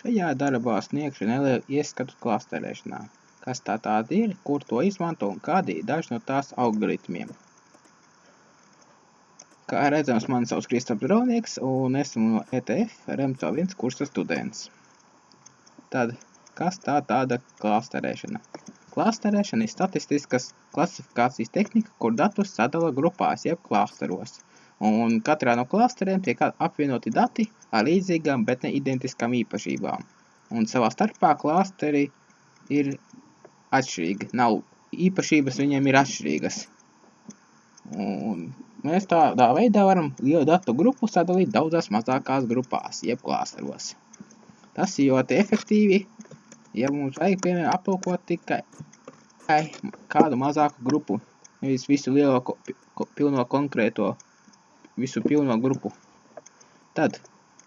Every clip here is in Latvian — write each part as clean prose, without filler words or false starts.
Šajā darbā sniegšu nelielu ieskatu klasterēšanā, kas tā tāda ir, kur to izmanto un kādi ir daži no tās algoritmiem. Kā redzams, mani sauc Kristaps Draunieks un esmu no ETF RMC1 kursa students. Tad, kas tā tāda klasterēšana? Klasterēšana ir statistiskas klasifikācijas tehnika, kur datus sadala grupās jeb klasteros. Un katrā no klasteriem tiek apvienoti dati ar līdzīgām, bet ne identiskām īpašībām. Un savā starpā klasteri ir atšķirīgi. Nav īpašības, viņiem ir atšķirīgas. Un mēs tādā veidā varam lielu datu grupu sadalīt daudzās mazākās grupās, jeb klasteros. Tas ir ļoti efektīvi, ja mums vajag, piemēram, aplūkot tikai kādu mazāku grupu, nevis visu lielo pilno konkrēto, visu pilno grupu. Tad,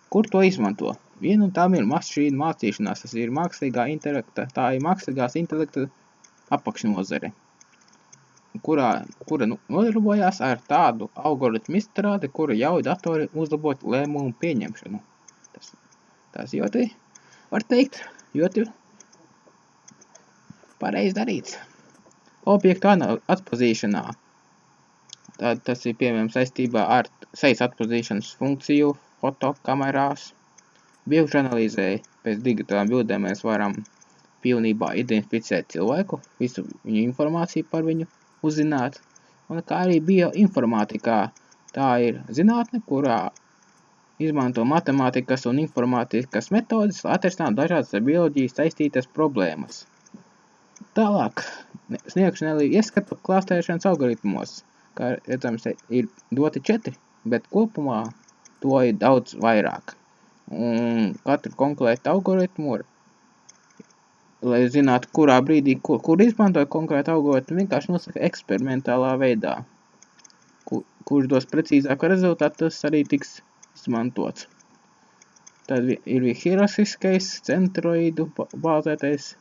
kur to izmanto? Viena un tām ir mašīnu mācīšanās, tas ir mākslīgās intelekta apakšnozare, kura nodarbojās ar tādu algoritmu izstrādi, kura ļauj datori uzlabot lēmumu pieņemšanu. Tas ļoti, var teikt, ļoti pareizi darīts. Objektu atpazīšanā. Tad tas ir, piemēram, saistībā ar sejas atpazīšanas funkciju fotokamerās. Bilžu analīzē pēc digitālām bildēm mēs varam pilnībā identificēt cilvēku, visu viņu informāciju par viņu uzzināt. Un kā arī bioinformātikā, tā ir zinātne, kurā izmanto matemātikas un informātikas metodes, lai atrisinātu dažādas ar bioloģiju saistītas problēmas. Tālāk sniegšu nelielu ieskatu klastēšanas algoritmos. Kā redzams, ir doti 4, bet kopumā to ir daudz vairāk. Un katru konkrētu algoritmu, lai zinātu, kurā brīdī, kur izmantoja konkrētu algoritmu, vienkārši nosaka eksperimentālā veidā. Kurš dos precīzāku rezultātu, tas arī tiks izmantots. Tad ir hierarhiskais, centroidu bāzētais,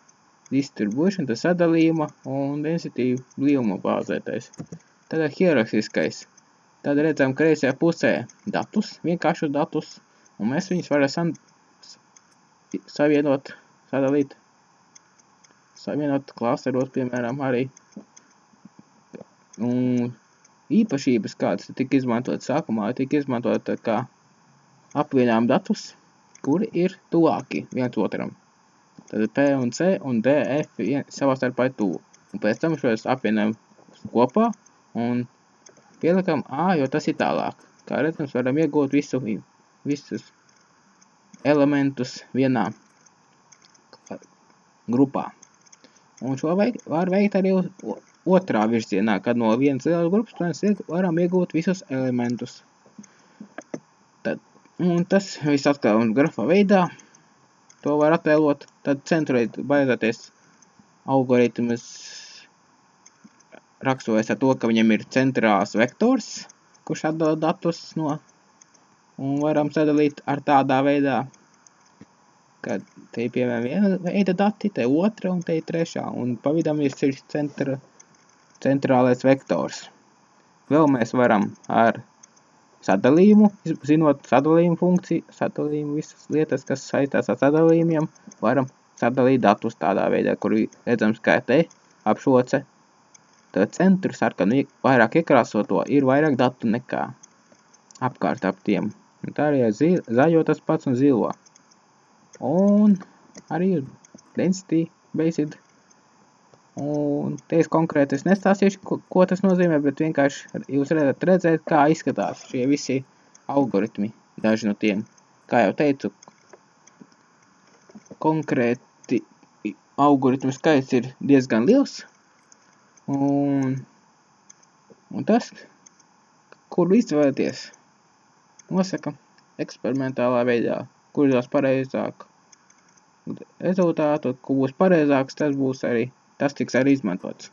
distribution, tas sadalījuma un density blīvuma bāzētais. Tad ir hierarhiskais. Tad redzam kreisajā pusē datus, vienkāršus datus, un mēs viņus varam savienot klasteros, piemēram, arī. Un īpašības, kādas tika izmantot sākumā, tika izmantot kā apvienām datus, kuri ir tuvāki viens otram. Tad P un C un D, F savā starpā ir tuvu. Un pēc tam šos apvienojam kopā un pielikam A, jo tas ir tālāk. Kā redzams, varam iegūt visus elementus vienā grupā. Un šo var veikt arī otrā virzienā, kad no vienas lielas grupas mēs varam iegūt visus elementus. Un tas viss atkal grafā veidā. To var attēlot, tad centroidu bāzēties algoritmus raksturojas ar to, ka viņam ir centrāls vektors, kurš atdala datus no, un varam sadalīt ar tādā veidā, ka te ir, piemēram, viena veida dati, te otra un te ir trešā, un pa vidam ir centrālais vektors. Vēl mēs varam ar sadalījumu, zinot sadalījumu funkciju, sadalījumu visas lietas, kas saistās ar sadalījumiem, varam sadalīt datus tādā veidā, kur redzams, ka te ap šo centru sarkanu vairāk iekrāsoto ir vairāk datu nekā apkārt ap tiem. Un tā arī zaļo tas pats un zilo. Un arī density based. Un te es konkrēti nestāstīšu, ko tas nozīmē, bet vienkārši jūs varat redzēt, kā izskatās šie visi algoritmi, daži no tiem. Kā jau teicu, konkrēti algoritmu skaits ir diezgan liels, un tas, kur izvēlēties, nosaka eksperimentālā veidā, kur dos pareizāk rezultātu, kur būs pareizāks, tas tiks arī izmantots.